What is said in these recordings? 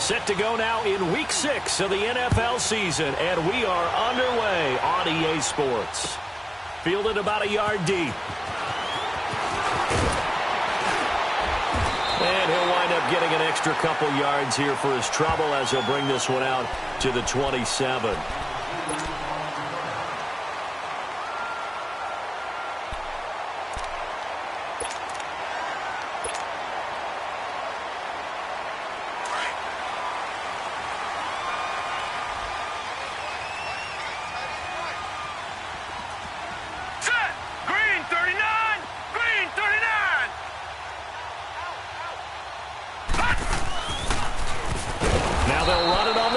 Set to go now in week 6 of the NFL season, and we are underway on EA Sports. Fielded about a yard deep. And he'll wind up getting an extra couple yards here for his trouble as he'll bring this one out to the 27.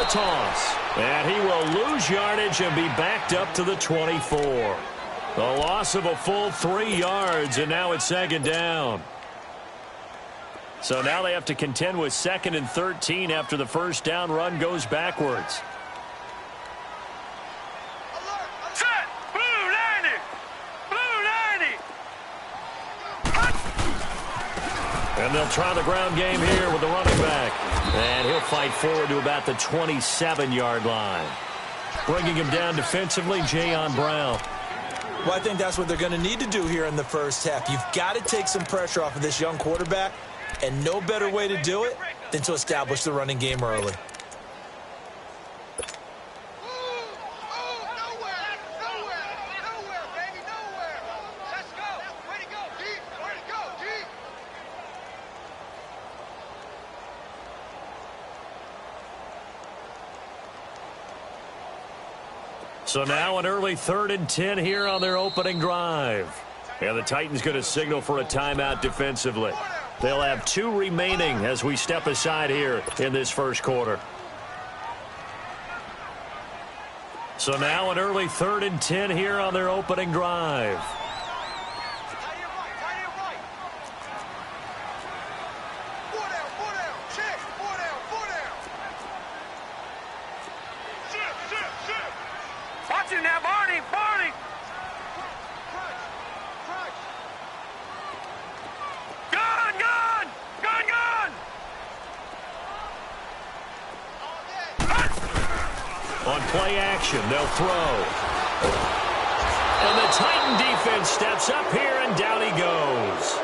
Toss, and he will lose yardage and be backed up to the 24. The loss of a full 3 yards, and now it's second down. So now they have to contend with 2nd and 13 after the first down run goes backwards. Set! Blue 90! Blue 90! And they'll try the ground game here with the running back. And he'll fight forward to about the 27-yard line. Bringing him down defensively, Jayon Brown. Well, I think that's what they're going to need to do here in the first half. You've got to take some pressure off of this young quarterback, and no better way to do it than to establish the running game early. So now an early 3rd and 10 here on their opening drive. And the Titans going to signal for a timeout defensively. They'll have 2 remaining as we step aside here in this first quarter. So now an early 3rd and 10 here on their opening drive. On play action, they'll throw. And the Titan defense steps up here, and down he goes.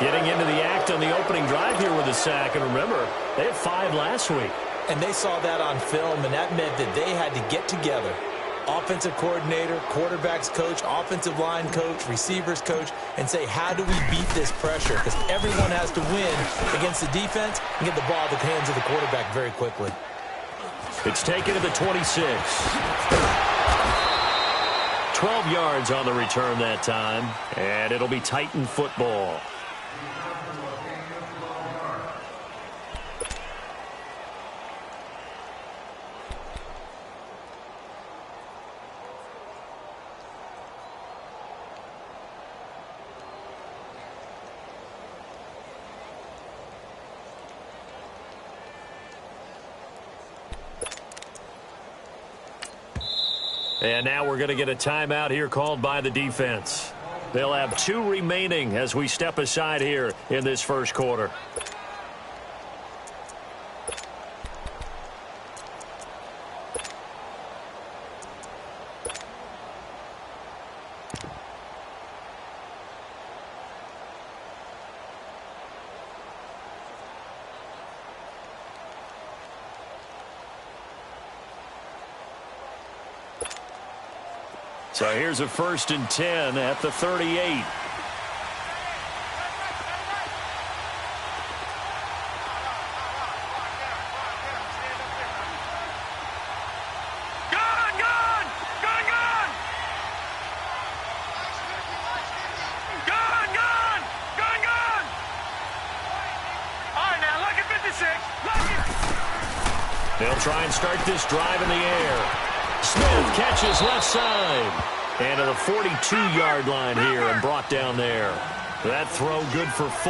Getting into the act on the opening drive here with a sack. And remember, they had 5 last week. And they saw that on film, and that meant that they had to get together. Offensive coordinator, quarterbacks coach, offensive line coach, receivers coach, and say, how do we beat this pressure? Because everyone has to win against the defense and get the ball in the hands of the quarterback very quickly. It's taken to the 26. 12 yards on the return that time, and it'll be Titan football. And now we're going to get a timeout here called by the defense. They'll have 2 remaining as we step aside here in this first quarter. So here's a 1st and 10 at the 38. They'll try and start this drive in the air. Smith catches left side. And to the 42-yard line here and brought down there. That throw good for 4.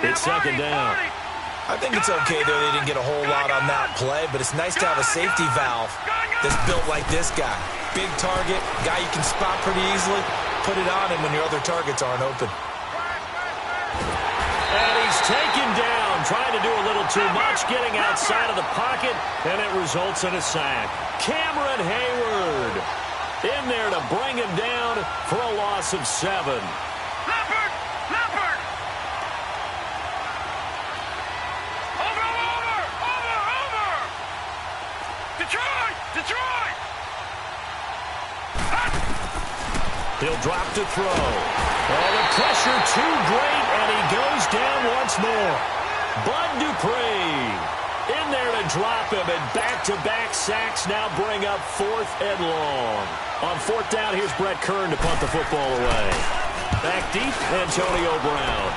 It's second down. I think it's okay there. They didn't get a whole lot on that play, but it's nice to have a safety valve that's built like this guy. Big target, guy you can spot pretty easily. Put it on him when your other targets aren't open. And he's taken down down, trying to do a little too much, getting outside of the pocket, and it results in a sack. Cameron Hayward in there to bring him down for a loss of 7. Leopard! Leopard! Over! Detroit! Detroit! He'll drop to throw. Oh, the pressure too great, and he goes down once more. Bud Dupree in there to drop him, and back-to-back sacks now bring up 4th and long. On 4th down, here's Brett Kern to punt the football away. Back deep, Antonio Brown.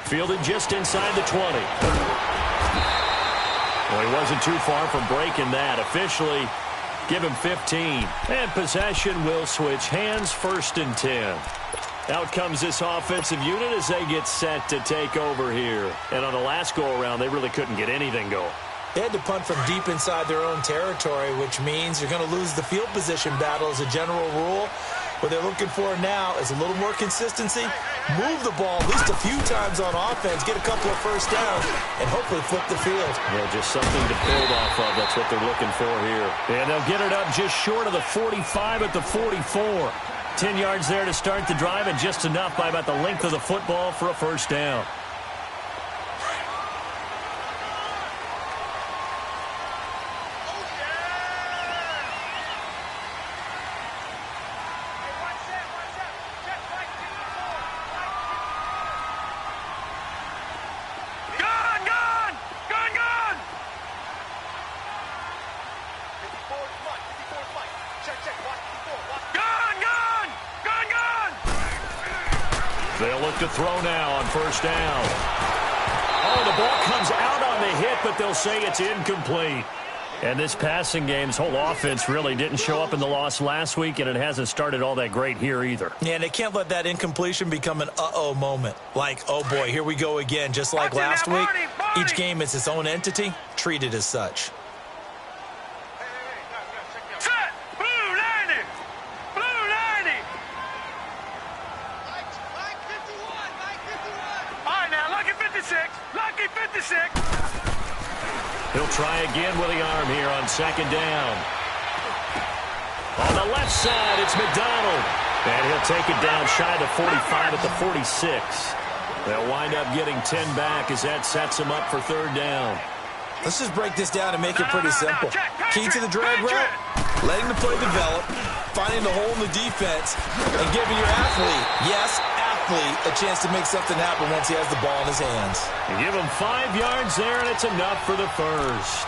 Fielded just inside the 20. Well, he wasn't too far from breaking that. Officially, give him 15. And possession will switch hands, 1st and 10. Out comes this offensive unit as they get set to take over here. And on the last go-around, they really couldn't get anything going. They had to punt from deep inside their own territory, which means you're going to lose the field position battle as a general rule. What they're looking for now is a little more consistency, move the ball at least a few times on offense, get a couple of first downs, and hopefully flip the field. Yeah, just something to build off of. That's what they're looking for here. And they'll get it up just short of the 45 at the 44. 10 yards there to start the drive, and just enough by about the length of the football for a first down. They'll look to throw now on 1st down. Oh, the ball comes out on the hit, but they'll say it's incomplete. And this passing game's whole offense really didn't show up in the loss last week, and it hasn't started all that great here either. Yeah, and they can't let that incompletion become an uh-oh moment. Like, oh boy, here we go again. Just like last week, each game is its own entity, treated as such. He'll try again with the arm here on 2nd down. On the left side, it's McDonald. And he'll take it down shy of the 45 at the 46. They'll wind up getting 10 back as that sets them up for 3rd down. Let's just break this down and make it pretty simple. Key to the drag route, letting the play develop, finding the hole in the defense, and giving your athlete, yes, a chance to make something happen once he has the ball in his hands. You give him 5 yards there, and it's enough for the first.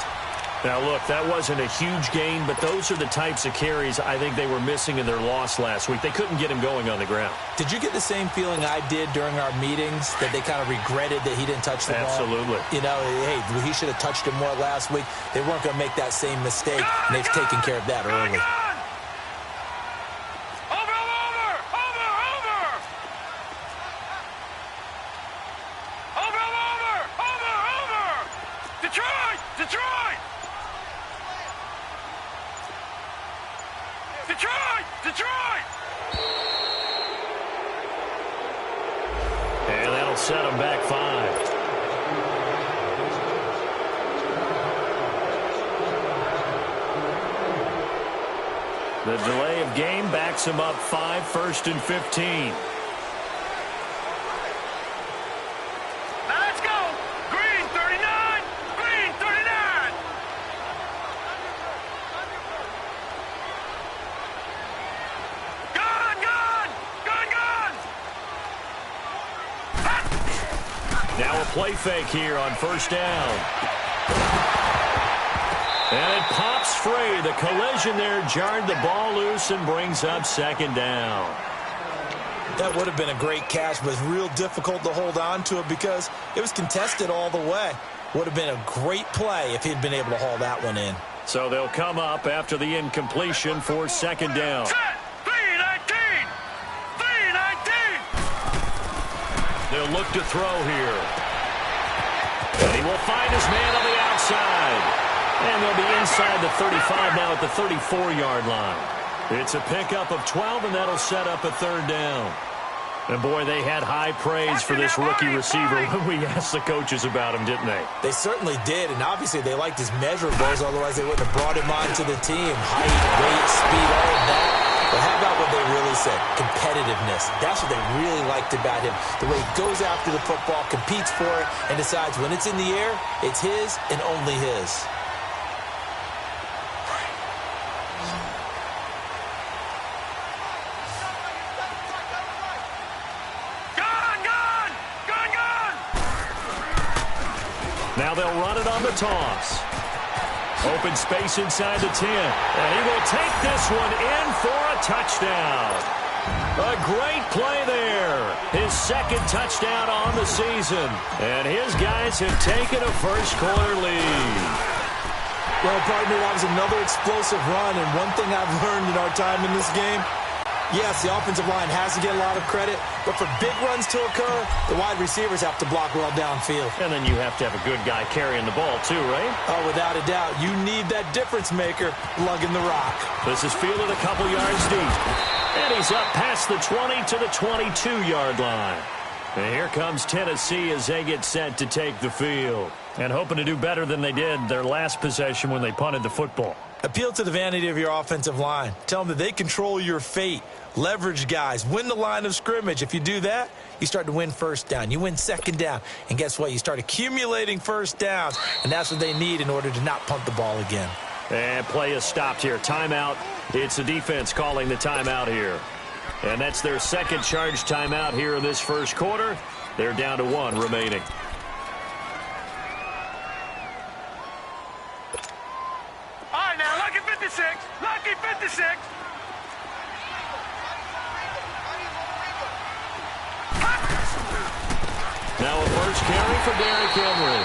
Now, look, that wasn't a huge gain, but those are the types of carries I think they were missing in their loss last week. They couldn't get him going on the ground. Did you get the same feeling I did during our meetings, that they kind of regretted that he didn't touch the ball? Absolutely. You know, hey, he should have touched him more last week. They weren't going to make that same mistake, and they've taken care of that early. And that'll set them back 5. The delay of game backs him up 5, 1st and 15. Now let's go. Green 39. Green 39. Now a play fake here on 1st down. And it pops free. The collision there jarred the ball loose and brings up 2nd down. That would have been a great catch, but it's real difficult to hold on to it because it was contested all the way. Would have been a great play if he'd been able to haul that one in. So they'll come up after the incompletion for 2nd down. 3-19. 3-19. They'll look to throw here. And he will find his man on the outside. And they'll be inside the 35 now at the 34-yard line. It's a pickup of 12, and that'll set up a 3rd down. And, boy, they had high praise for this rookie receiver when we asked the coaches about him, didn't they? They certainly did, and obviously they liked his measurables, otherwise they wouldn't have brought him on to the team. Height, weight, speed, all of that. But how about what they really said? Competitiveness. That's what they really liked about him. The way he goes after the football, competes for it, and decides when it's in the air, it's his and only his. Now they'll run it on the toss. Open space inside the 10. And he will take this one in for a touchdown. A great play there. His second touchdown on the season. And his guys have taken a first-quarter lead. Well, partner, that was another explosive run. And one thing I've learned in our time in this game, yes, the offensive line has to get a lot of credit, but for big runs to occur, the wide receivers have to block well downfield. And then you have to have a good guy carrying the ball too, right? Oh, without a doubt. You need that difference maker lugging the rock. This is fielded a couple yards deep. And he's up past the 20 to the 22-yard line. And here comes Tennessee as they get set to take the field. And hoping to do better than they did their last possession when they punted the football. Appeal to the vanity of your offensive line. Tell them that they control your fate. Leverage guys. Win the line of scrimmage. If you do that, you start to win first down. You win second down. And guess what? You start accumulating first downs. And that's what they need in order to not punt the ball again. And play is stopped here. Timeout. It's the defense calling the timeout here. And that's their second charge timeout here in this first quarter. They're down to 1 remaining. All right, now, lucky 56. Lucky 56. Now a first carry for Derrick Henry.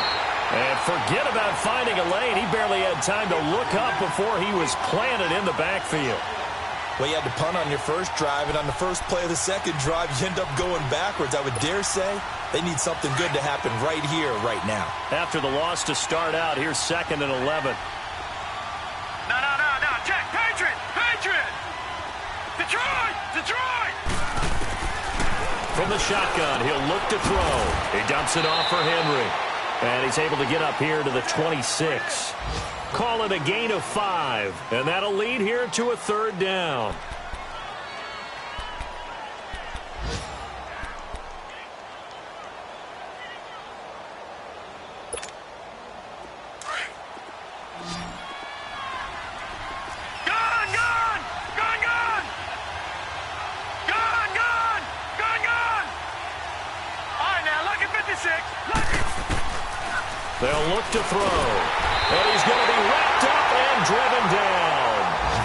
And forget about finding a lane. He barely had time to look up before he was planted in the backfield. Well, you had to punt on your first drive, and on the first play of the second drive, you end up going backwards. I would dare say they need something good to happen right here, right now. After the loss to start out, here's 2nd and 11. No. Check. Patriot. Detroit. From the shotgun, he'll look to throw. He dumps it off for Henry. And he's able to get up here to the 26. Call it a gain of 5. And that'll lead here to a 3rd down. They'll look to throw. And he's going to be wrapped up and driven down.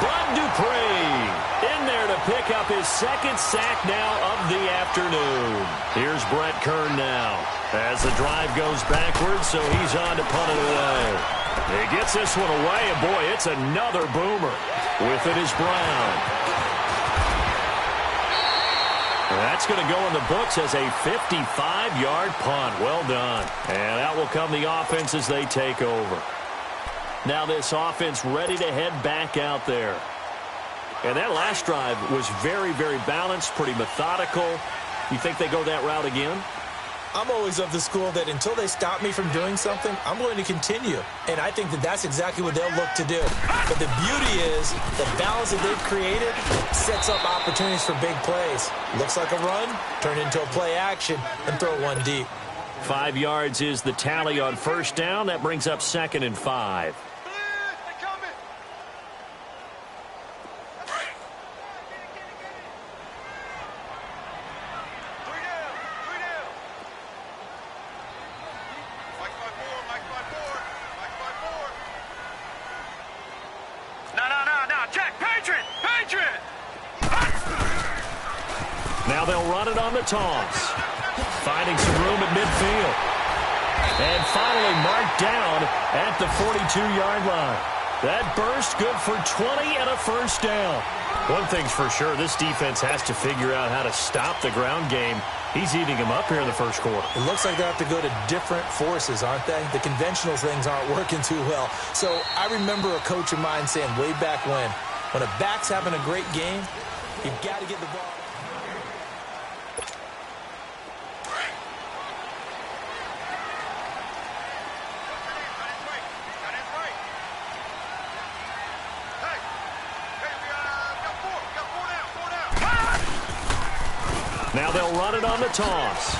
Bud Dupree in there to pick up his 2nd sack now of the afternoon. Here's Brett Kern now as the drive goes backwards, so he's on to punt it away. He gets this one away, and boy, it's another boomer. With it is Brown. That's going to go in the books as a 55-yard punt. Well done. And out will come the offense as they take over. Now this offense ready to head back out there. And that last drive was very, very balanced, pretty methodical. You think they go that route again? I'm always of the school that until they stop me from doing something, I'm going to continue. And I think that that's exactly what they'll look to do. But the beauty is the balance that they've created sets up opportunities for big plays. Looks like a run, turn into a play action, and throw one deep. 5 yards is the tally on first down. That brings up 2nd and 5. Now they'll run it on the toss. Finding some room at midfield. And finally marked down at the 42-yard line. That burst good for 20 and a first down. One thing's for sure, this defense has to figure out how to stop the ground game. He's eating him up here in the first quarter. It looks like they have to go to different forces, aren't they? The conventional things aren't working too well. So I remember a coach of mine saying way back when a back's having a great game, you've got to get the ball. Now they'll run it on the toss.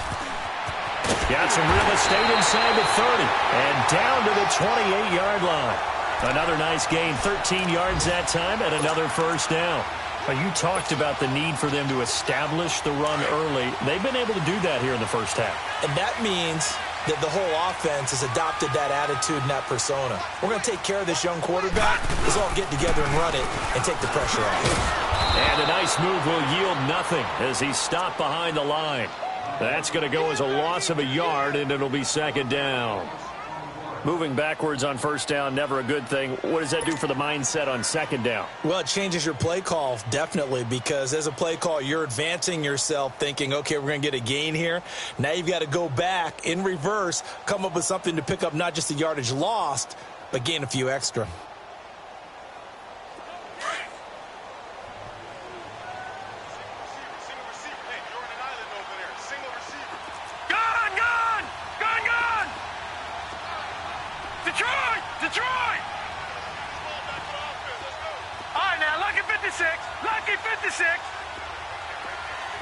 Got some real estate inside the 30 and down to the 28-yard line. Another nice gain, 13 yards that time, and another first down. You talked about the need for them to establish the run early. They've been able to do that here in the first half. And that means that the whole offense has adopted that attitude and that persona. We're going to take care of this young quarterback. Let's all get together and run it and take the pressure off. And a nice move will yield nothing as he's stopped behind the line. That's going to go as a loss of a yard, and it'll be second down. Moving backwards on first down, never a good thing. What does that do for the mindset on second down? Well, it changes your play call, definitely, because as a play call, you're advancing yourself thinking, okay, we're going to get a gain here. Now you've got to go back in reverse, come up with something to pick up not just the yardage lost, but gain a few extra. Detroit! All right, now, lucky 56. Lucky 56.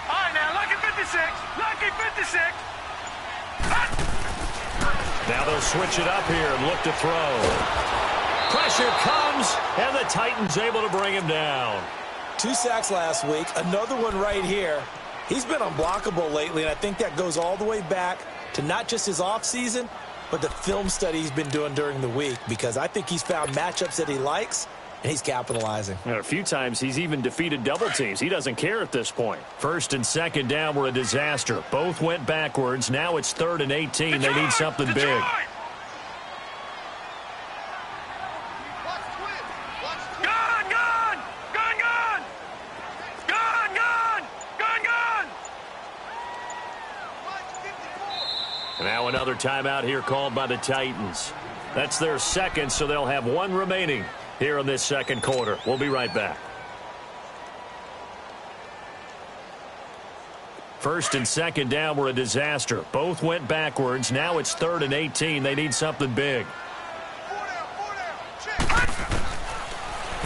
All right, now, lucky 56. Lucky 56. Now they'll switch it up here and look to throw. Pressure comes, and the Titans able to bring him down. 2 sacks last week, another one right here. He's been unblockable lately, and I think that goes all the way back to not just his offseason, but the film study he's been doing during the week, because I think he's found matchups that he likes, and he's capitalizing. And a few times he's even defeated double teams. He doesn't care at this point. First and second down were a disaster. Both went backwards. Now it's 3rd and 18. They need something big. Now another timeout here called by the Titans. That's their second, so they'll have one remaining here in this second quarter. We'll be right back. First and second down were a disaster. Both went backwards. Now it's 3rd and 18. They need something big.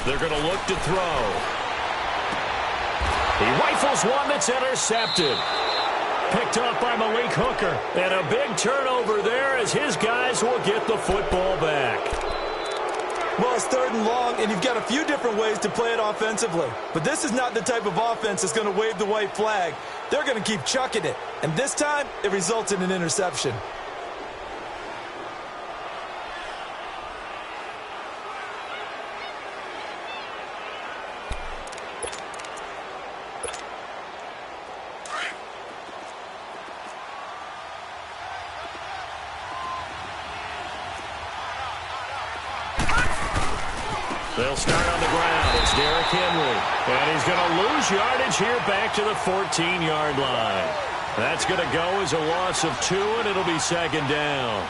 They're going to look to throw. He rifles one that's intercepted. Picked off by Malik Hooker. And a big turnover there as his guys will get the football back. Well, it's 3rd and long, and you've got a few different ways to play it offensively. But this is not the type of offense that's going to wave the white flag. They're going to keep chucking it. And this time, it results in an interception. They'll start on the ground. It's Derrick Henry. And he's going to lose yardage here back to the 14-yard line. That's going to go as a loss of 2, and it'll be second down.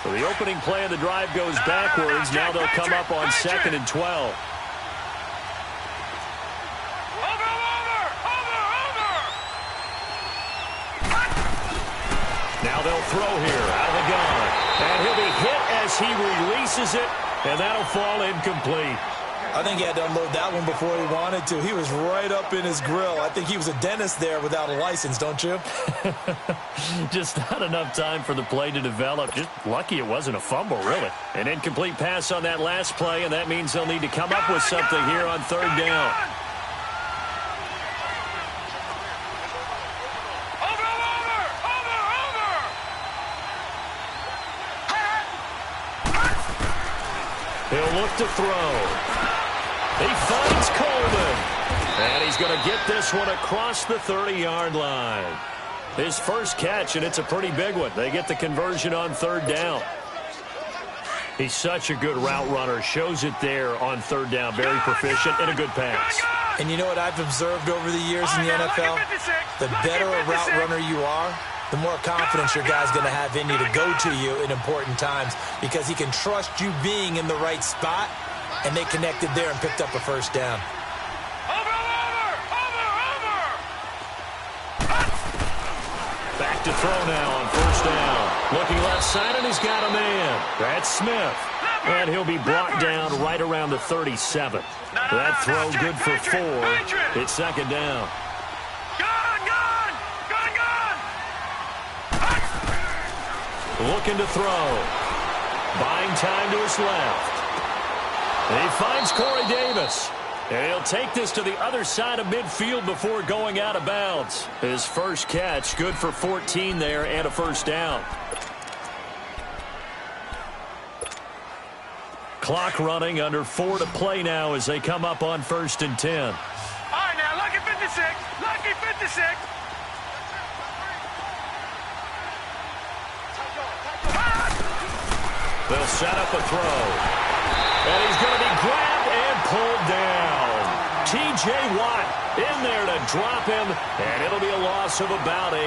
So the opening play of the drive goes backwards. Now they'll come up on 2nd and 12. Now they'll throw here out of the gun. And he'll be hit as he releases it, and that'll fall incomplete. I think he had to unload that one before he wanted to. He was right up in his grill. I think he was a dentist there without a license, don't you? Just not enough time for the play to develop. Just lucky it wasn't a fumble, really. An incomplete pass on that last play, and that means they'll need to come up with something here on 3rd down. He'll look to throw. He finds Coleman. And he's going to get this one across the 30-yard line. His first catch, and it's a pretty big one. They get the conversion on 3rd down. He's such a good route runner. Shows it there on 3rd down. Very proficient and a good pass. And you know what I've observed over the years in the NFL? The better a route runner you are, the more confidence your guy's going to have in you to go to you in important times, because he can trust you being in the right spot, and they connected there and picked up a first down. Back to throw now on first down. Looking left side, and he's got a man. That's Smith. And he'll be brought down right around the 37. That throw good for 4. It's second down. Looking to throw. Buying time to his left. He finds Corey Davis. And he'll take this to the other side of midfield before going out of bounds. His first catch, good for 14 there and a first down. Clock running, under 4 to play now as they come up on 1st and 10. All right, now, lucky 56. Lucky 56. They'll set up a throw. And he's going to be grabbed and pulled down. T.J. Watt in there to drop him, and it'll be a loss of about 8.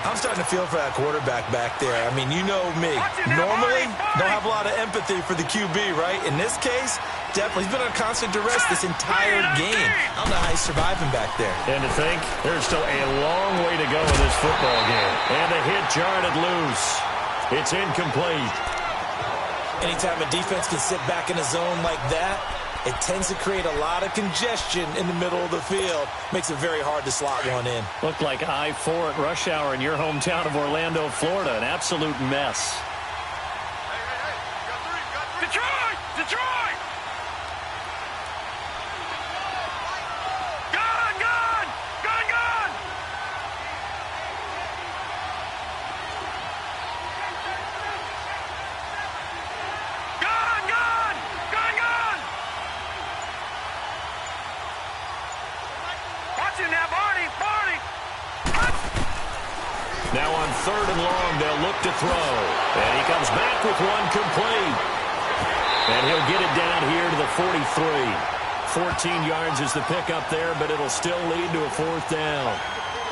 I'm starting to feel for that quarterback back there. I mean, you know me. Normally, don't have a lot of empathy for the QB, right? In this case, definitely. He's been under constant duress this entire game. I don't know how he's surviving back there. And to think, there's still a long way to go in this football game. And the hit jarred it loose. It's incomplete. Anytime a defense can sit back in a zone like that, it tends to create a lot of congestion in the middle of the field. Makes it very hard to slot one in. Looked like I-4 at rush hour in your hometown of Orlando, Florida. An absolute mess. Detroit! Detroit! Gun! Gun! Gun! Gun! Gun! Gun! Gun! Gun! Watch it now, Barney! Barney! Now on 3rd and long, they'll look to throw. And he comes back with one complete. And he'll get it down here to the 43. 14 yards is the pickup there, but it'll still lead to a 4th down.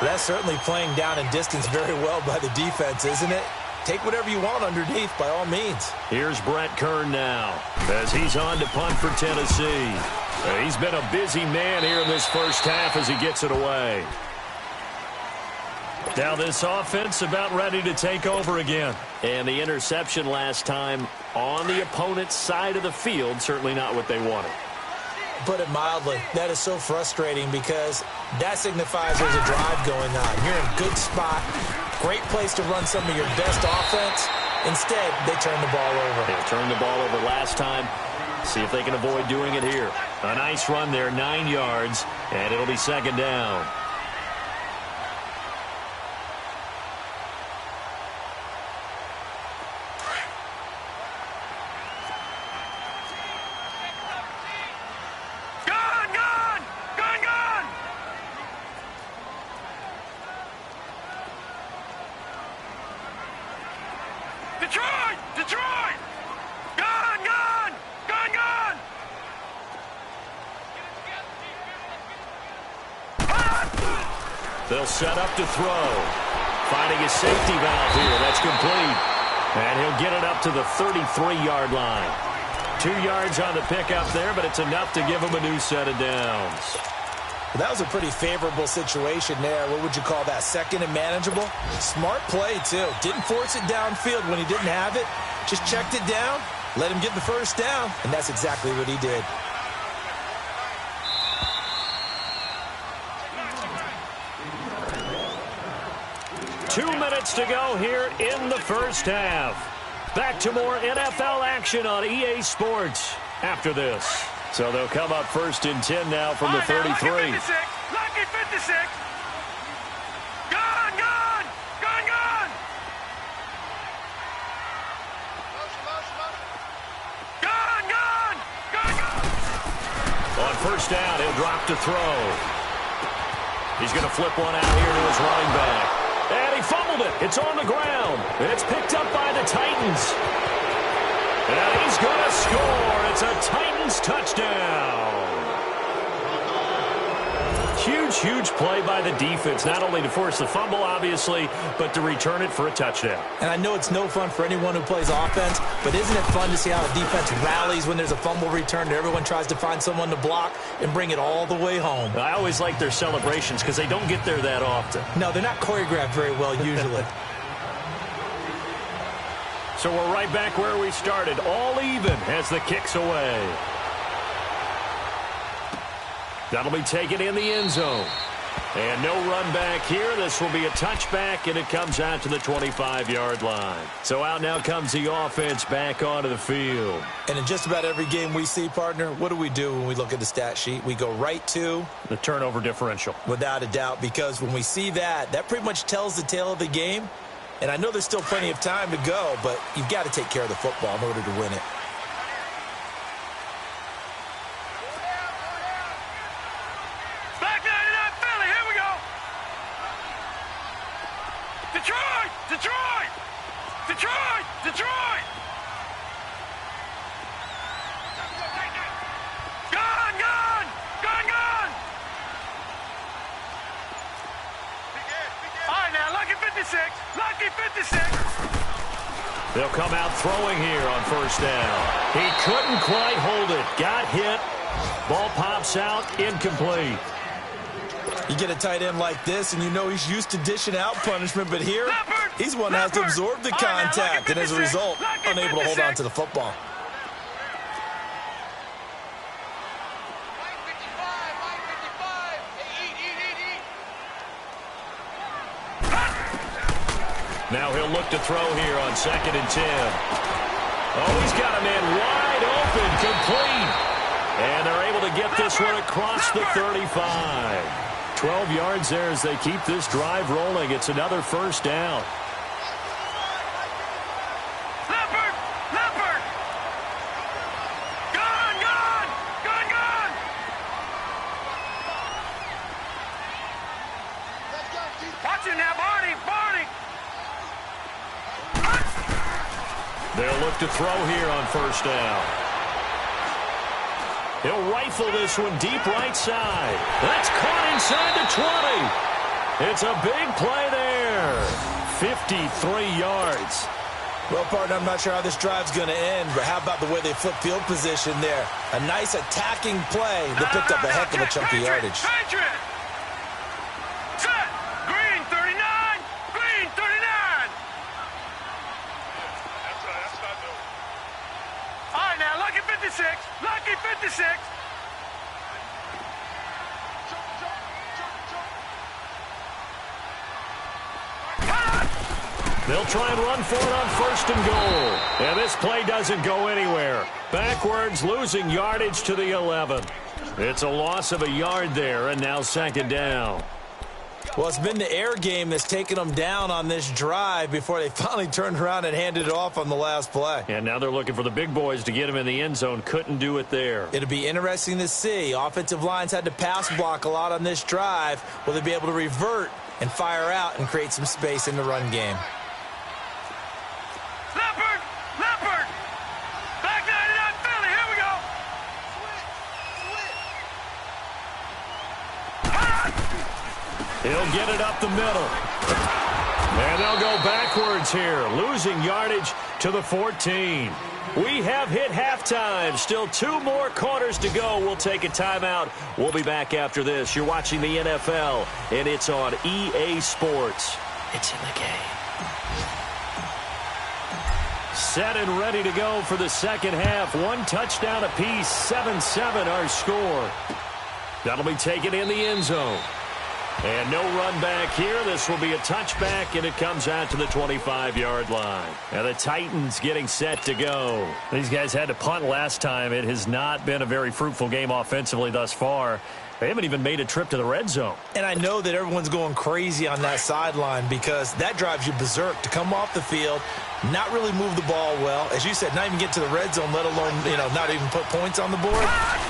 That's certainly playing down in distance very well by the defense, isn't it? Take whatever you want underneath, by all means. Here's Brett Kern now, as he's on to punt for Tennessee. He's been a busy man here in this first half as he gets it away. Now this offense about ready to take over again. And the interception last time on the opponent's side of the field, certainly not what they wanted. Put it mildly, that is so frustrating because that signifies there's a drive going on. You're in a good spot, great place to run some of your best offense. Instead, they turn the ball over. They turned the ball over last time. See if they can avoid doing it here. A nice run there, 9 yards, and it'll be second down. Detroit! Detroit! Gun! Gun! Gun! Gun! They'll set up to throw. Finding a safety valve here. That's complete. And he'll get it up to the 33-yard line. 2 yards on the pickup there, but it's enough to give him a new set of downs. Well, that was a pretty favorable situation there. What would you call that? Second and manageable? Smart play, too. Didn't force it downfield when he didn't have it. Just checked it down, let him get the first down, and that's exactly what he did. Two minutes to go here in the first half. Back to more NFL action on EA Sports after this. So they'll come up 1st and 10 now from the 33. Lucky 56! Lucky 56! Gun! Gun! Gun! Gun! Gun! Gun! Gun! Gun! On first down, he'll drop to throw. He's going to flip one out here to his running back. And he fumbled it. It's on the ground. It's picked up by the Titans. And he's going to score. It's a Titans touchdown. huge, huge play by the defense, not only to force the fumble, obviously, but to return it for a touchdown. And I know it's no fun for anyone who plays offense, but isn't it fun to see how a defense rallies when there's a fumble return and everyone tries to find someone to block and bring it all the way home? I always like their celebrations because they don't get there that often. No, they're not choreographed very well usually. So we're right back where we started, all even as the kick's away. That'll be taken in the end zone. And no run back here. This will be a touchback, and it comes out to the 25-yard line. So out now comes the offense back onto the field. And in just about every game we see, partner, what do we do when we look at the stat sheet? We go right to the turnover differential. Without a doubt, because when we see that, that pretty much tells the tale of the game. And I know there's still plenty of time to go, but you've got to take care of the football in order to win it. Back 99 Philly, here we go. Detroit! Detroit! Detroit! Detroit! Gone! Gone! Gone! Gone! All right, now, lucky 56. Lucky 56. They'll come out throwing here on first down. He couldn't quite hold it. Got hit. Ball pops out. Incomplete. You get a tight end like this, and you know he's used to dishing out punishment, but here, he's one that has to absorb the contact, and as a result, unable to hold on to the football. Now he'll look to throw here on 2nd and 10. Oh, he's got a man wide open, complete. And they're able to get this one across the 35. 12 yards there as they keep this drive rolling. It's another first down. Leopard! Leopard! Gone! Gone! Gone! Gone! Watch it now, Barney! Barney! They'll look to throw here on first down. He'll rifle this one deep right side. That's caught inside the 20. It's a big play there. 53 yards. Well, partner, I'm not sure how this drive's going to end, but how about the way they flip field position there? A nice attacking play that picked up a heck of a chunk of yardage. Patriot! Set! Green 39! Green 39! That's not new. All right, now, lucky 56. Lucky 56. They'll try and run for it on 1st and goal. And this play doesn't go anywhere. Backwards, losing yardage to the 11. It's a loss of a yard there, and now 2nd down. Well, it's been the air game that's taken them down on this drive before they finally turned around and handed it off on the last play. And now they're looking for the big boys to get him in the end zone. Couldn't do it there. It'll be interesting to see. Offensive lines had to pass block a lot on this drive. Will they be able to revert and fire out and create some space in the run game? Leopard! Leopard! Back 99 Philly, here we go! He'll get it up the middle. And they'll go backwards here, losing yardage to the 14. We have hit halftime. Still 2 more quarters to go. We'll take a timeout. We'll be back after this. You're watching the NFL, and it's on EA Sports. It's in the game. Set and ready to go for the second half. 1 touchdown apiece, 7-7 our score. That'll be taken in the end zone. And no run back here. This will be a touchback, and it comes out to the 25-yard line. Now the Titans getting set to go. These guys had to punt last time. It has not been a very fruitful game offensively thus far. They haven't even made a trip to the red zone. And I know that everyone's going crazy on that sideline because that drives you berserk to come off the field, not really move the ball well. As you said, not even get to the red zone, let alone, not even put points on the board.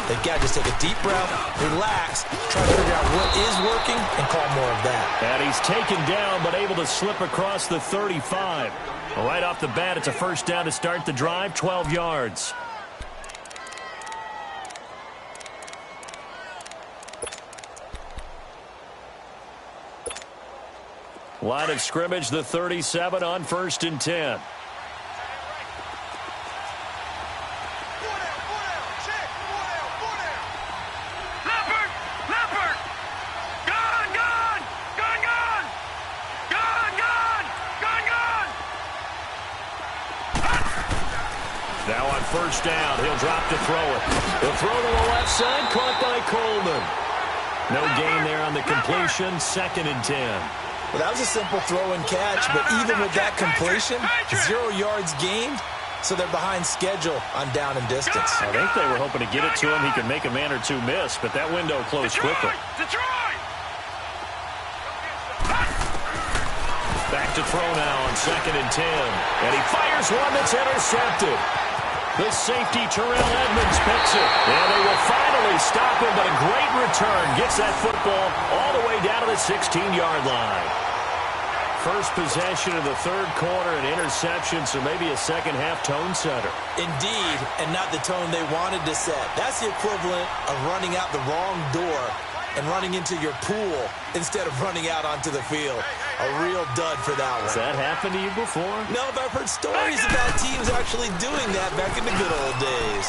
They've got to just take a deep breath, relax, try to figure out what is working, and call more of that. And he's taken down, but able to slip across the 35. Well, right off the bat, it's a first down to start the drive, 12 yards. Line of scrimmage, the 37 on 1st and 10. Now on 1st down, he'll drop to throw it. He'll throw to the left side, caught by Coleman. No gain there on the completion, 2nd and 10. Well, that was a simple throw and catch, but even with that completion, 0 yards gained, so they're behind schedule on down and distance. I think they were hoping to get it to him. He could make a man or two miss, but that window closed quickly. Back to throw now on 2nd and 10. And he fires one that's intercepted. The safety, Terrell Edmonds, picks it. And they will finally stop him, but a great return. Gets that football all the way down to the 16-yard line. First possession of the 3rd quarter, an interception, so maybe a second-half tone setter. Indeed, and not the tone they wanted to set. That's the equivalent of running out the wrong door and running into your pool instead of running out onto the field. A real dud for that one. Has that happened to you before? No, but I've heard stories about teams actually doing that back in the good old days.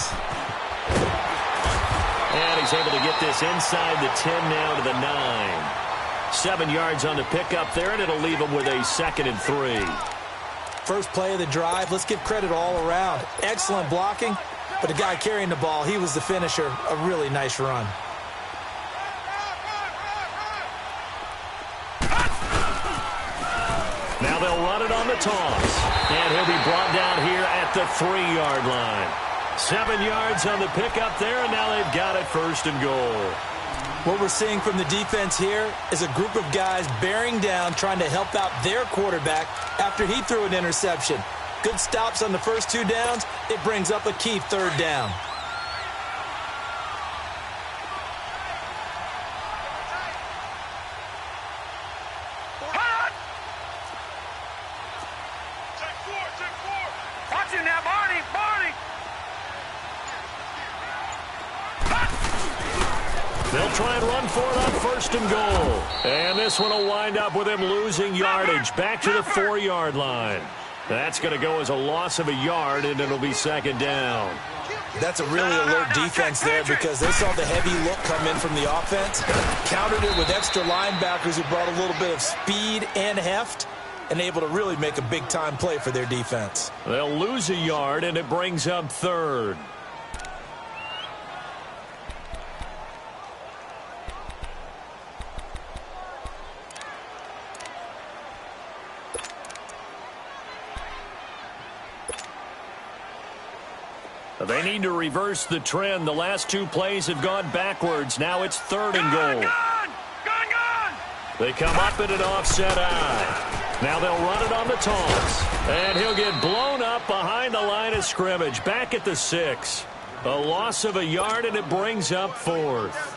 And he's able to get this inside the 10 now to the 9. 7 yards on the pickup there, and it'll leave him with a 2nd and 3. First play of the drive, let's give credit all around. Excellent blocking, but the guy carrying the ball, he was the finisher. A really nice run. Now they'll run it on the toss. And he'll be brought down here at the 3-yard line. 7 yards on the pickup there, and now they've got it 1st and goal. What we're seeing from the defense here is a group of guys bearing down, trying to help out their quarterback after he threw an interception. Good stops on the first 2 downs. It brings up a key 3rd down. Watch it now, Barney! They'll try and run for it on 1st and goal. And this one will wind up with him losing yardage. Back to the 4-yard line. That's going to go as a loss of a yard, and it'll be 2nd down. That's a really alert defense there because they saw the heavy look come in from the offense, countered it with extra linebackers who brought a little bit of speed and heft, and able to really make a big-time play for their defense. They'll lose a yard, and it brings up 3rd. They need to reverse the trend. The last 2 plays have gone backwards. Now it's 3rd and goal. They come up in an offset eye. Now they'll run it on the toss. And he'll get blown up behind the line of scrimmage. Back at the 6. A loss of a yard, and it brings up 4th.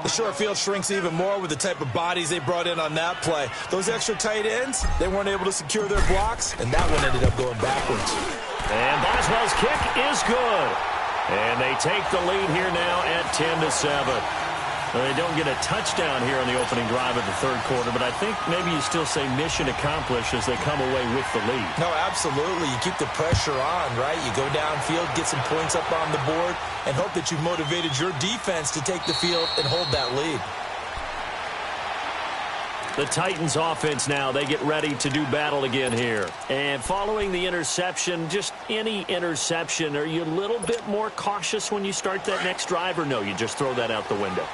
The short field shrinks even more with the type of bodies they brought in on that play. Those extra tight ends, they weren't able to secure their blocks, and that one ended up going backwards. And Boswell's kick is good. And they take the lead here now at 10-7. They don't get a touchdown here on the opening drive of the 3rd quarter, but I think maybe you still say mission accomplished as they come away with the lead. No, absolutely. You keep the pressure on, right? You go downfield, get some points up on the board, and hope that you've motivated your defense to take the field and hold that lead. The Titans offense now, they get ready to do battle again here. And following the interception, just any interception, are you a little bit more cautious when you start that next drive, or no, you just throw that out the window?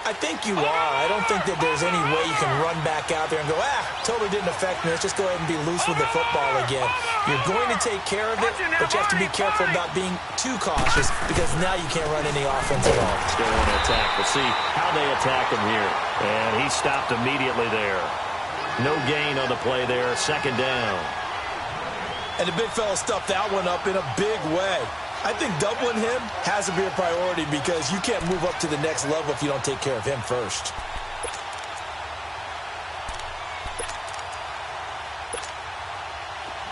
I think you are. I don't think that there's any way you can run back out there and go, totally didn't affect me. Let's just go ahead and be loose with the football again. You're going to take care of it, but you have to be careful about being too cautious because now you can't run any offense at all. Still want to attack. We'll see how they attack him here. And he stopped immediately there. No gain on the play there. 2nd down. And the big fella stuffed that one up in a big way. I think doubling him has to be a priority because you can't move up to the next level if you don't take care of him first.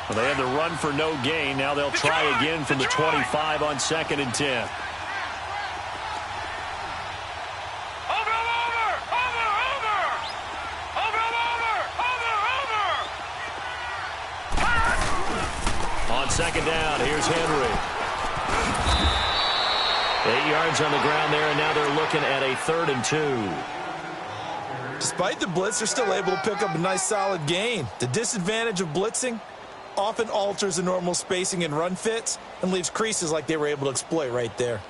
Well, they had the run for no gain. Now they'll try again from the 25 on 2nd and 10. On second down, here's Henry. 8 yards on the ground there, and now they're looking at a 3rd and 2. Despite the blitz, they're still able to pick up a nice solid gain. The disadvantage of blitzing often alters the normal spacing and run fits and leaves creases like they were able to exploit right there.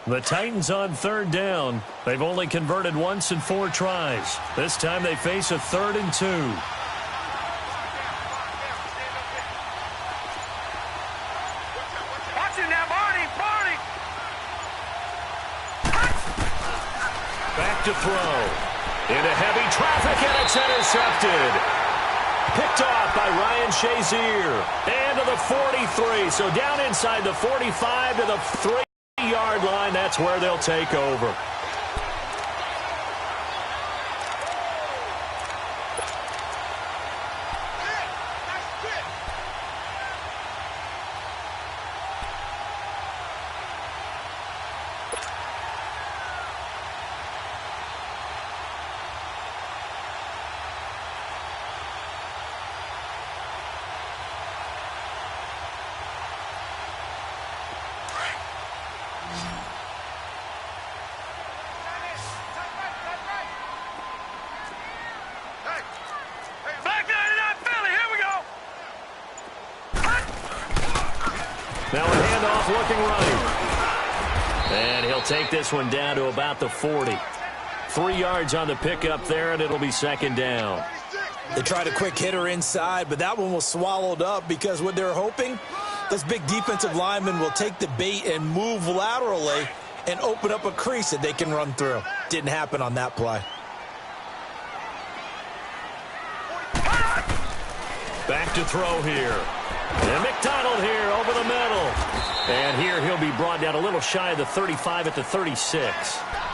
The Titans on 3rd down. They've only converted once in 4 tries. This time they face a 3rd and 2. Watch it now, Barney. Back to throw. Into heavy traffic, and it's intercepted. Picked off by Ryan Shazier. And to the 43. So down inside the 45 to the 3-yard line. That's where they'll take over. Now a handoff looking right. And he'll take this one down to about the 40. 3 yards on the pickup there, and it'll be 2nd down. They tried a quick hitter inside, but that one was swallowed up because what they're hoping, this big defensive lineman will take the bait and move laterally and open up a crease that they can run through. Didn't happen on that play. Back to throw here. And McDonald here over the middle. And here he'll be brought down a little shy of the 35 at the 36.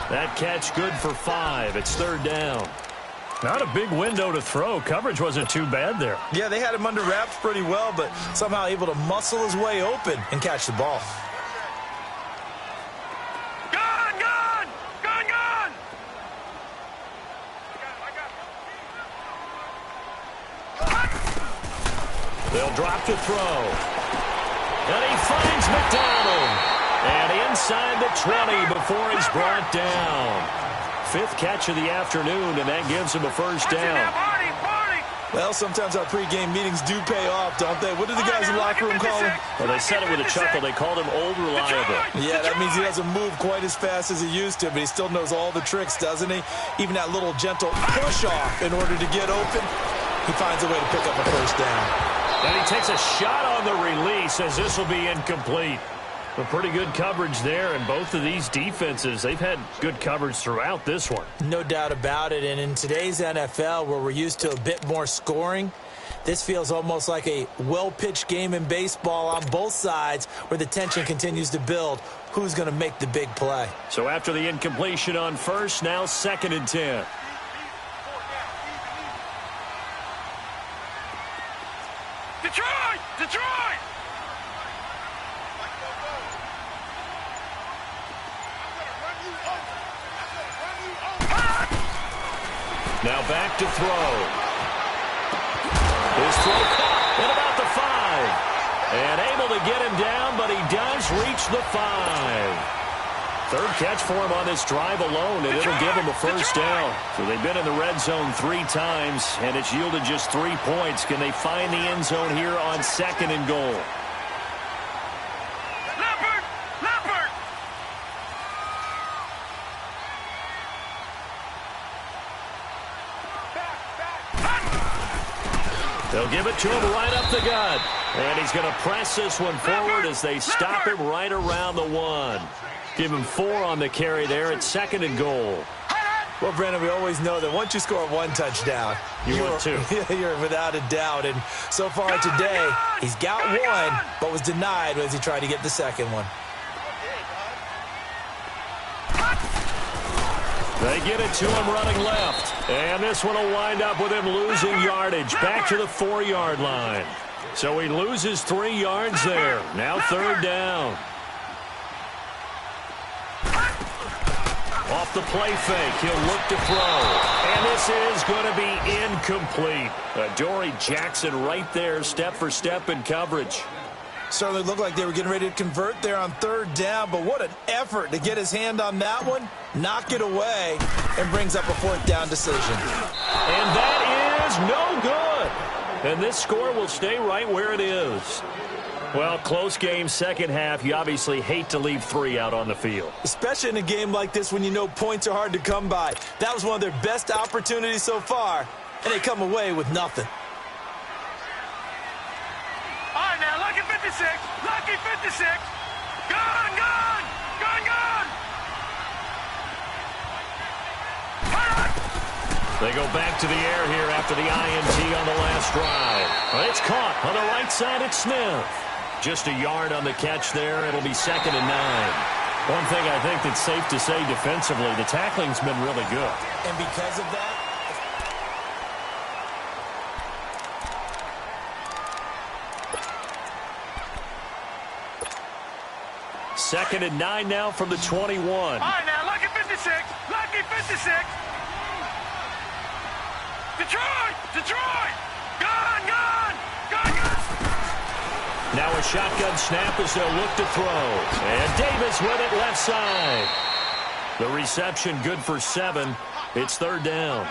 That catch good for 5. It's 3rd down. Not a big window to throw. Coverage wasn't too bad there. Yeah, they had him under wraps pretty well, but somehow able to muscle his way open and catch the ball. They'll drop to throw. And he finds McDonald. And inside the 20 before he's brought down. 5th catch of the afternoon, and that gives him a 1st down. Well, sometimes our pregame meetings do pay off, don't they? What did the guys in the locker room call him? Well, they said it with a chuckle. They called him Old Reliable. Yeah, that means he doesn't move quite as fast as he used to, but he still knows all the tricks, doesn't he? Even that little gentle push-off in order to get open, he finds a way to pick up a 1st down. And he takes a shot on the release as this will be incomplete. But pretty good coverage there, and both of these defenses, they've had good coverage throughout this one. No doubt about it, and in today's NFL, where we're used to a bit more scoring, this feels almost like a well-pitched game in baseball on both sides where the tension continues to build. Who's going to make the big play? So after the incompletion on 1st, now 2nd and 10. Detroit! Now back to throw. His throw caught at about the 5. And able to get him down, but he does reach the 5. 3rd catch for him on this drive alone, and it'll give him a 1st down. So they've been in the red zone 3 times, and it's yielded just 3 points. Can they find the end zone here on 2nd and goal? Leopard! They'll give it to him right up the gut. And he's going to press this one forward as they stop him right around the 1. Give him 4 on the carry there at 2nd and goal. Well, Brandon, we always know that once you score 1 touchdown, you're 2. You're without a doubt. And so far today, he's got 1, but was denied as he tried to get the 2nd one. They get it to him running left. And this one will wind up with him losing yardage back to the 4-yard line. So he loses 3 yards there. Now 3rd down. Off the play fake, he'll look to throw. And this is going to be incomplete. Adoree Jackson right there, step for step in coverage. Certainly looked like they were getting ready to convert there on 3rd down, but what an effort to get his hand on that one, knock it away, and brings up a 4th down decision. And that is no good. And this score will stay right where it is. Well, close game, second half. You obviously hate to leave 3 out on the field. Especially in a game like this when you know points are hard to come by. That was one of their best opportunities so far, and they come away with nothing. All right, now, lucky 56. Lucky 56. Gun, gun. Gun, gun. They go back to the air here after the INT on the last drive. It's caught on the right side. It's Smith. Just a yard on the catch there. It'll be 2nd and 9. One thing I think that's safe to say defensively, the tackling's been really good. And because of that, 2nd and 9 now from the 21. All right, now, lucky 56. Lucky 56. Detroit! Detroit! Gun, gun! Gun, gun! Now a shotgun snap as they'll look to throw. And Davis with it left side. The reception good for 7. It's 3rd down.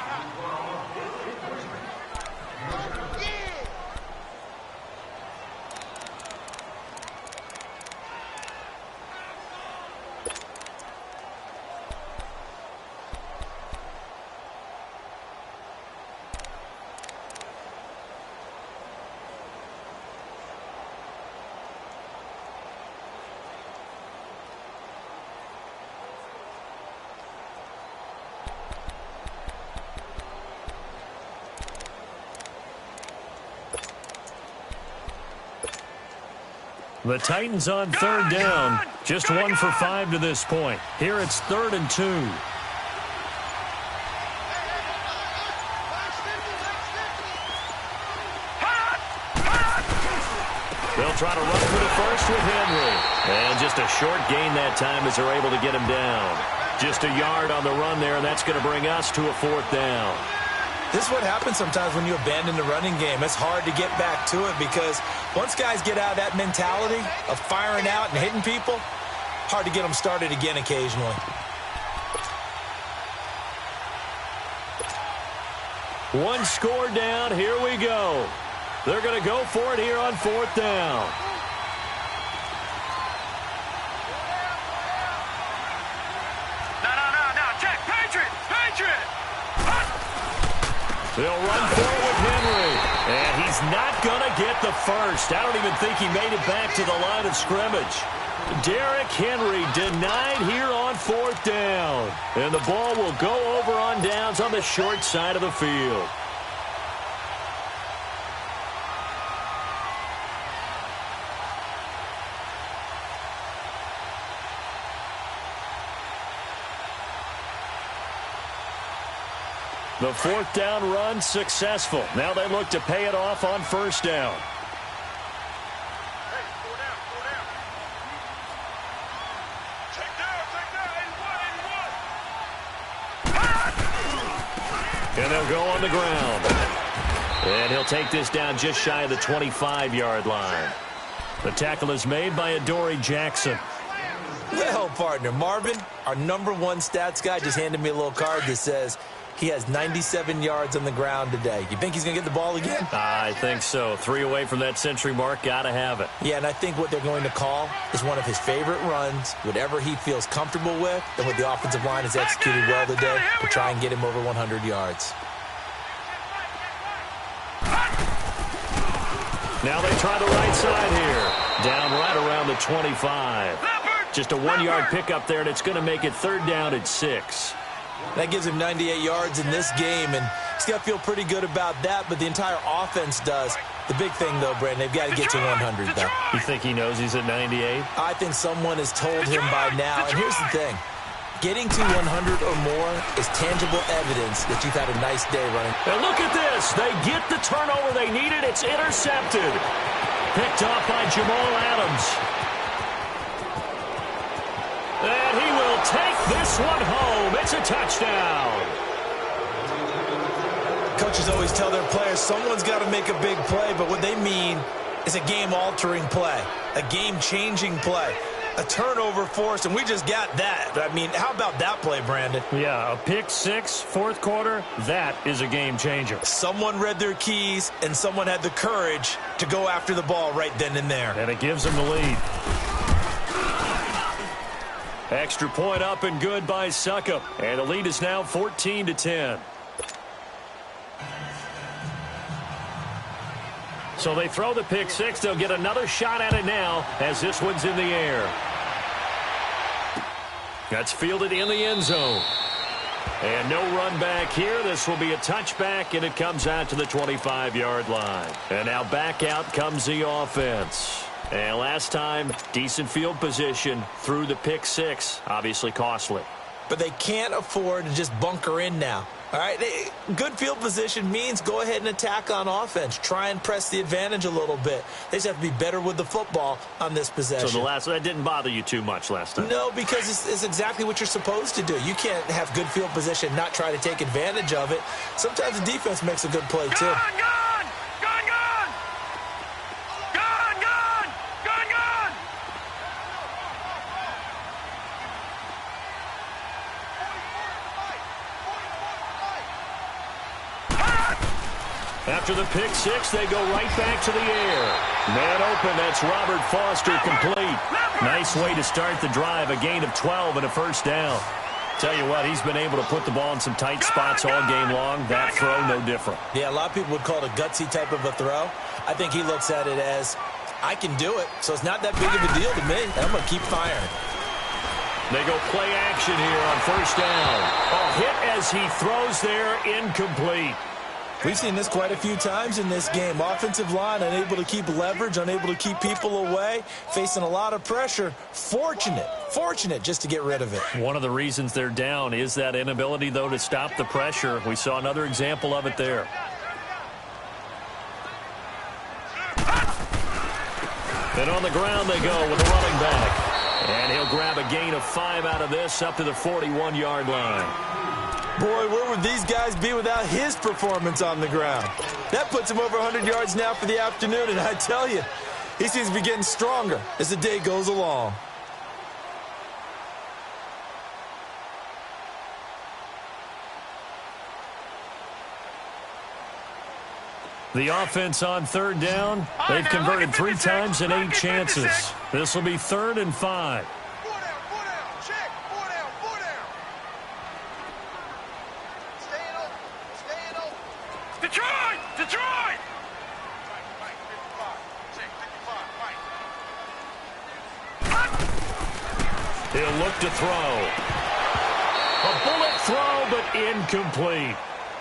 The Titans on 3rd down. Just 1 for 5 to this point. Here it's 3rd and 2. They'll try to run for the first with Henry. And just a short gain that time as they're able to get him down. Just a yard on the run there, and that's going to bring us to a 4th down. this is what happens sometimes when you abandon the running game. It's hard to get back to it because once guys get out of that mentality of firing out and hitting people, hard to get them started again occasionally. One score down. Here we go. They're going to go for it here on 4th down. No. Check. Patriot. They'll run forward with Henry. And he's not going to get the first. I don't even think he made it back to the line of scrimmage. Derrick Henry denied here on 4th down. And the ball will go over on downs on the short side of the field. The 4th down run successful. Now they look to pay it off on 1st down. And they'll go on the ground. And he'll take this down just shy of the 25-yard line. The tackle is made by Adoree Jackson. Well, partner, Marvin, our #1 stats guy, just handed me a little card that says he has 97 yards on the ground today. You think he's going to get the ball again? I think so. 3 away from that century mark. Got to have it. Yeah, and I think what they're going to call is one of his favorite runs, whatever he feels comfortable with, and what the offensive line has executed well today to try and get him over 100 yards. Now they try the right side here. Down right around the 25. Just a 1-yard pickup there, and it's going to make it 3rd down at 6. That gives him 98 yards in this game, and he's got to feel pretty good about that, but the entire offense does. The big thing, though, Brandon, they've got to get to 100, though. You think he knows he's at 98? I think someone has told him by now, and here's the thing. Getting to 100 or more is tangible evidence that you've had a nice day running. And look at this. They get the turnover they needed. It's intercepted. Picked off by Jamal Adams. And he will take this one home. It's a touchdown. Coaches always tell their players someone's got to make a big play, but what they mean is a game-altering play, a game-changing play, a turnover force, and we just got that. I mean, how about that play, Brandon? Yeah, a pick six, fourth quarter, that is a game changer. Someone read their keys, and someone had the courage to go after the ball right then and there. And it gives them the lead. Extra point up and good by Succop. And the lead is now 14-10. So they throw the pick six. They'll get another shot at it now as this one's in the air. That's fielded in the end zone. And no run back here. This will be a touchback, and it comes out to the 25-yard line. And now back out comes the offense. And last time, decent field position through the pick six. Obviously costly. But they can't afford to just bunker in now. All right, good field position means go ahead and attack on offense. Try and press the advantage a little bit. They just have to be better with the football on this possession. So that didn't bother you too much last time? No, because it's exactly what you're supposed to do. You can't have good field position and not try to take advantage of it. Sometimes the defense makes a good play, too. After the pick six, they go right back to the air. Man open, that's Robert Foster complete. Nice way to start the drive, a gain of 12 and a first down. Tell you what, he's been able to put the ball in some tight spots all game long. That throw, no different. Yeah, a lot of people would call it a gutsy type of a throw. I think he looks at it as, I can do it, so it's not that big of a deal to me. I'm going to keep firing. They go play action here on first down. A hit as he throws there, incomplete. We've seen this quite a few times in this game. Offensive line unable to keep leverage, unable to keep people away, facing a lot of pressure. Fortunate just to get rid of it. One of the reasons they're down is that inability, though, to stop the pressure. We saw another example of it there. And on the ground they go with a running back. And he'll grab a gain of 5 out of this up to the 41-yard line. Boy, where would these guys be without his performance on the ground? That puts him over 100 yards now for the afternoon, and I tell you, he seems to be getting stronger as the day goes along. The offense on third down, they've converted 3 times in 8 chances. This will be 3rd and 5. Detroit! He'll look to throw. A bullet throw, but incomplete.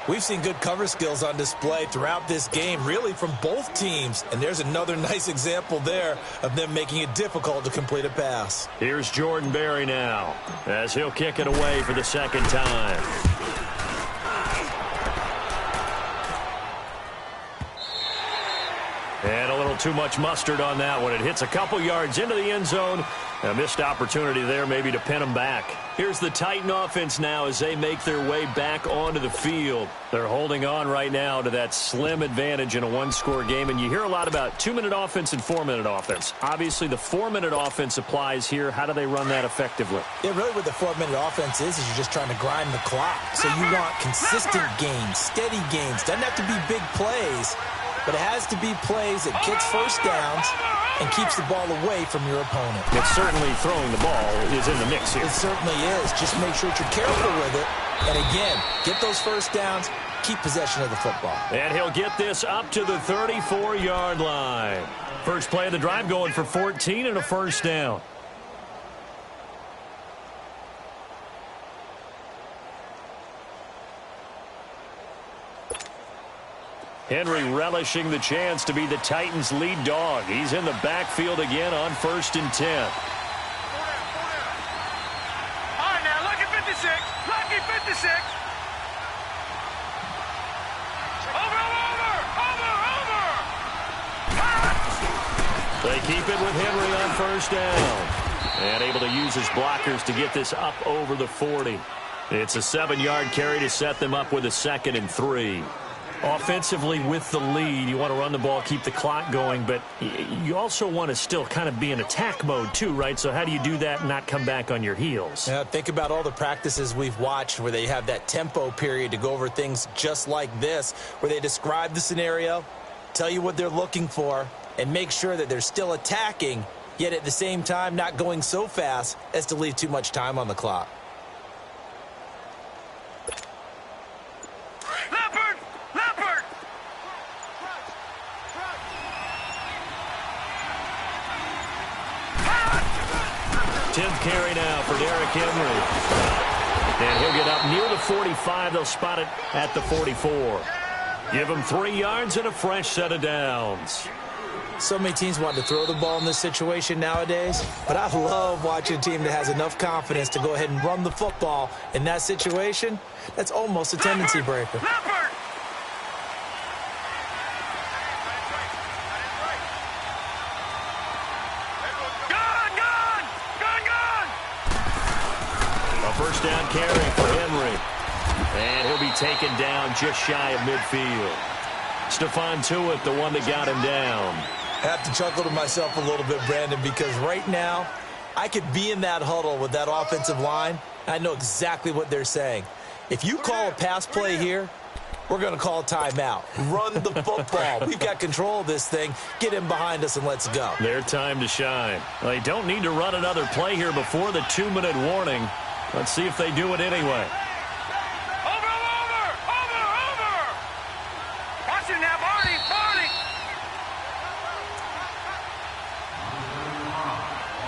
We've seen good cover skills on display throughout this game, really from both teams. And there's another nice example there of them making it difficult to complete a pass. Here's Jordan Berry now as he'll kick it away for the second time. And a little too much mustard on that one. It hits a couple yards into the end zone. A missed opportunity there maybe to pin them back. Here's the Titan offense now as they make their way back onto the field. They're holding on right now to that slim advantage in a one-score game. And you hear a lot about 2-minute offense and 4-minute offense. Obviously, the 4-minute offense applies here. How do they run that effectively? Yeah, really what the 4-minute offense is you're just trying to grind the clock. So you want consistent games, steady games. Doesn't have to be big plays, but it has to be plays that gets first downs and keeps the ball away from your opponent. But certainly throwing the ball is in the mix here. It certainly is. Just make sure that you're careful with it. And again, get those first downs, keep possession of the football. And he'll get this up to the 34-yard line. First play of the drive going for 14 and a first down. Henry relishing the chance to be the Titans' lead dog. He's in the backfield again on 1st and 10. All right, now look at 56. They keep it with Henry on first down. And able to use his blockers to get this up over the 40. It's a 7-yard carry to set them up with a 2nd and 3. Offensively with the lead, you want to run the ball, keep the clock going, but you also want to still kind of be in attack mode too, right? So how do you do that and not come back on your heels? Yeah, think about all the practices we've watched where they have that tempo period to go over things just like this, where they describe the scenario, tell you what they're looking for, and make sure that they're still attacking, yet at the same time not going so fast as to leave too much time on the clock. Leopard! 10th carry now for Derrick Henry. And he'll get up near the 45. They'll spot it at the 44. Give him 3 yards and a fresh set of downs. So many teams want to throw the ball in this situation nowadays, but I love watching a team that has enough confidence to go ahead and run the football in that situation. That's almost a tendency breaker. Leopard! Gun! A first down carry for Henry. And he'll be taken down just shy of midfield. Stephon Tuitt, the one that got him down. I have to chuckle to myself a little bit, Brandon, because right now I could be in that huddle with that offensive line. I know exactly what they're saying. If you call a pass play here, we're going to call a timeout. Run the football. We've got control of this thing. Get him behind us and let's go. Their time to shine. They don't need to run another play here before the 2-minute warning. Let's see if they do it anyway. Over! Watching that, Barney!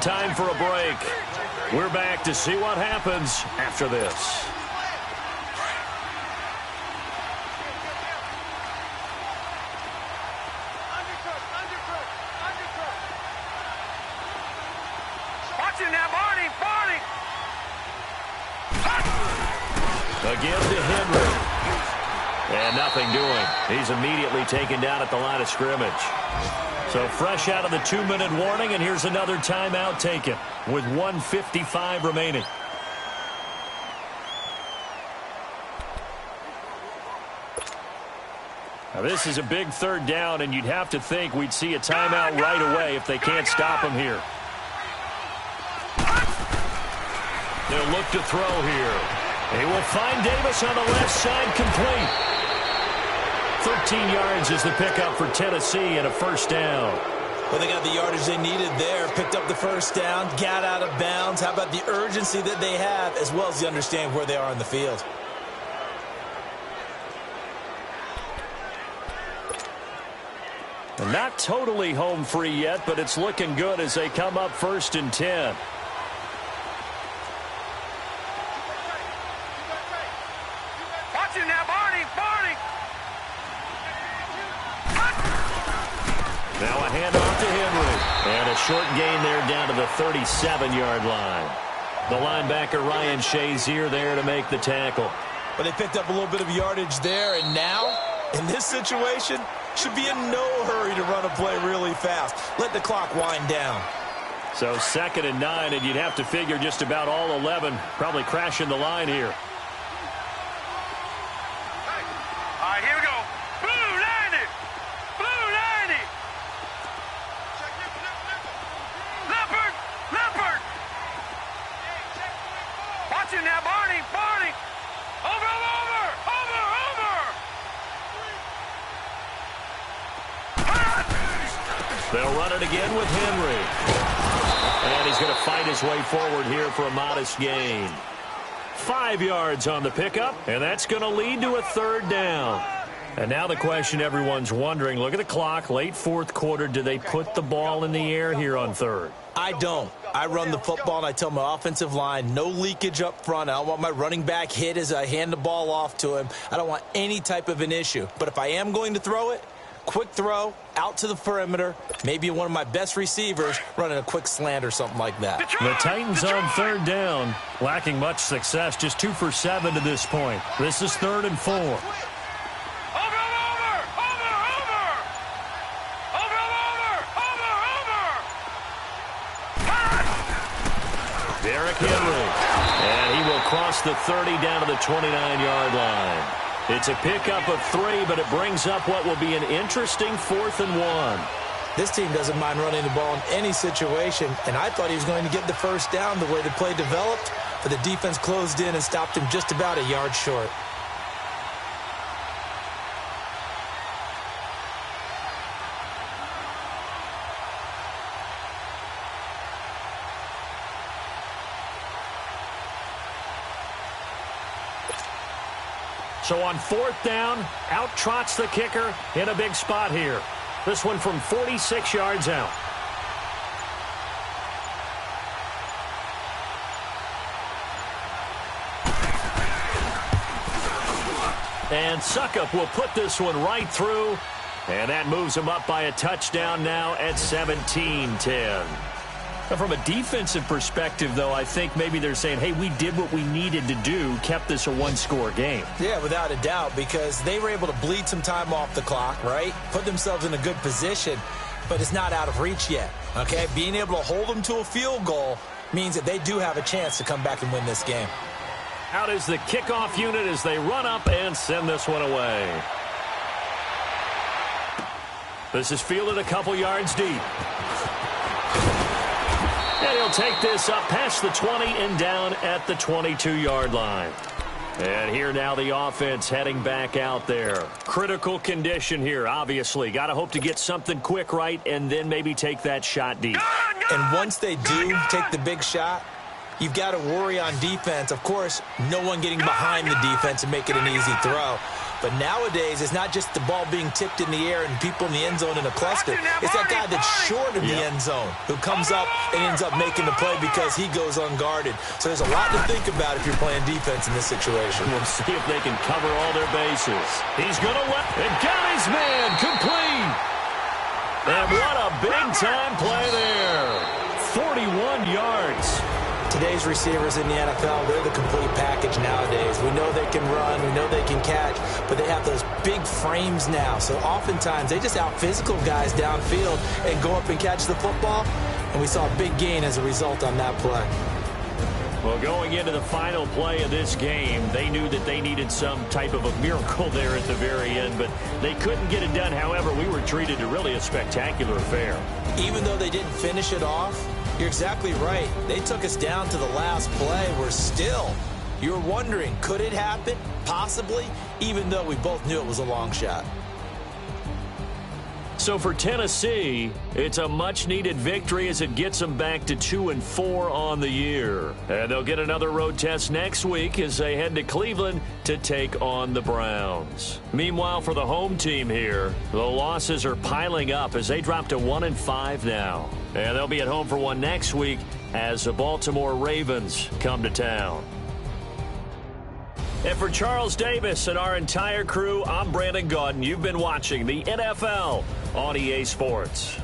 Time for a break. We're back to see what happens after this. Watching that, Barney! Again to Henry. And nothing doing. He's immediately taken down at the line of scrimmage. So fresh out of the 2-minute warning, and here's another timeout taken with 1:55 remaining. Now this is a big 3rd down, and you'd have to think we'd see a timeout right away if they can't stop him here. They'll look to throw here. He will find Davis on the left side, complete. 13 yards is the pickup for Tennessee and a first down. Well, they got the yardage they needed there, picked up the first down, got out of bounds. How about the urgency that they have, as well as the understanding where they are in the field? And not totally home free yet, but it's looking good as they come up 1st and 10. Watching that, Barney! Now a handoff to Henry. And a short gain there down to the 37-yard line. The linebacker Ryan Shazier there to make the tackle. But they picked up a little bit of yardage there, and now, in this situation, should be in no hurry to run a play really fast. Let the clock wind down. So 2nd and 9, and you'd have to figure just about all 11 probably crashing the line here. All right, here we go. Blue 90! Leopard! Watching that, Barney! Over! They'll run it again with Henry. And he's going to fight his way forward here for a modest gain. 5 yards on the pickup, and that's going to lead to a 3rd down. And now the question everyone's wondering, look at the clock, late 4th quarter, do they put the ball in the air here on 3rd? I don't. I run the football, and I tell my offensive line, no leakage up front. I don't want my running back hit as I hand the ball off to him. I don't want any type of an issue. But if I am going to throw it, quick throw out to the perimeter, maybe one of my best receivers running a quick slant or something like that. The Titans on third down, lacking much success, just 2 for 7 to this point. This is 3rd and 4. Derrick Henry, and he will cross the 30 down to the 29-yard line. It's a pickup of 3, but it brings up what will be an interesting 4th and 1. This team doesn't mind running the ball in any situation, and I thought he was going to get the first down the way the play developed, but the defense closed in and stopped him just about a yard short. So on 4th down, out trots the kicker in a big spot here. This one from 46 yards out. And Suckup will put this one right through, and that moves him up by a touchdown now at 17-10. Now, from a defensive perspective, though, I think maybe they're saying, hey, we did what we needed to do, kept this a one-score game. Yeah, without a doubt, because they were able to bleed some time off the clock, right? Put themselves in a good position, but it's not out of reach yet, okay? Being able to hold them to a field goal means that they do have a chance to come back and win this game. Out is the kickoff unit as they run up and send this one away. This is fielded a couple yards deep. And he'll take this up past the 20 and down at the 22-yard line. And here now the offense heading back out there. Critical condition here, obviously. Got to hope to get something quick right and then maybe take that shot deep. And once they do take the big shot, you've got to worry on defense. Of course, no one getting behind the defense and make it an easy throw. But nowadays, it's not just the ball being tipped in the air and people in the end zone in a cluster. It's that guy that's short of the end zone who comes up and ends up making the play because he goes unguarded. So there's a lot to think about if you're playing defense in this situation. We'll see if they can cover all their bases. He's going to let and got his man complete. And what a big-time play there. 41 yards. Today's receivers in the NFL, they're the complete package nowadays. We know they can run, we know they can catch, but they have those big frames now. So oftentimes they just out-physical guys downfield and go up and catch the football. And we saw a big gain as a result on that play. Well, going into the final play of this game, they knew that they needed some type of a miracle there at the very end, but they couldn't get it done. However, we were treated to really a spectacular affair. Even though they didn't finish it off, you're exactly right. They took us down to the last play. We're still, you're wondering, could it happen? Possibly, even though we both knew it was a long shot. So for Tennessee, it's a much-needed victory as it gets them back to 2-4 on the year. And they'll get another road test next week as they head to Cleveland to take on the Browns. Meanwhile, for the home team here, the losses are piling up as they drop to 1-5 now. And they'll be at home for one next week as the Baltimore Ravens come to town. And for Charles Davis and our entire crew, I'm Brandon Gaudin. You've been watching the NFL on EA Sports.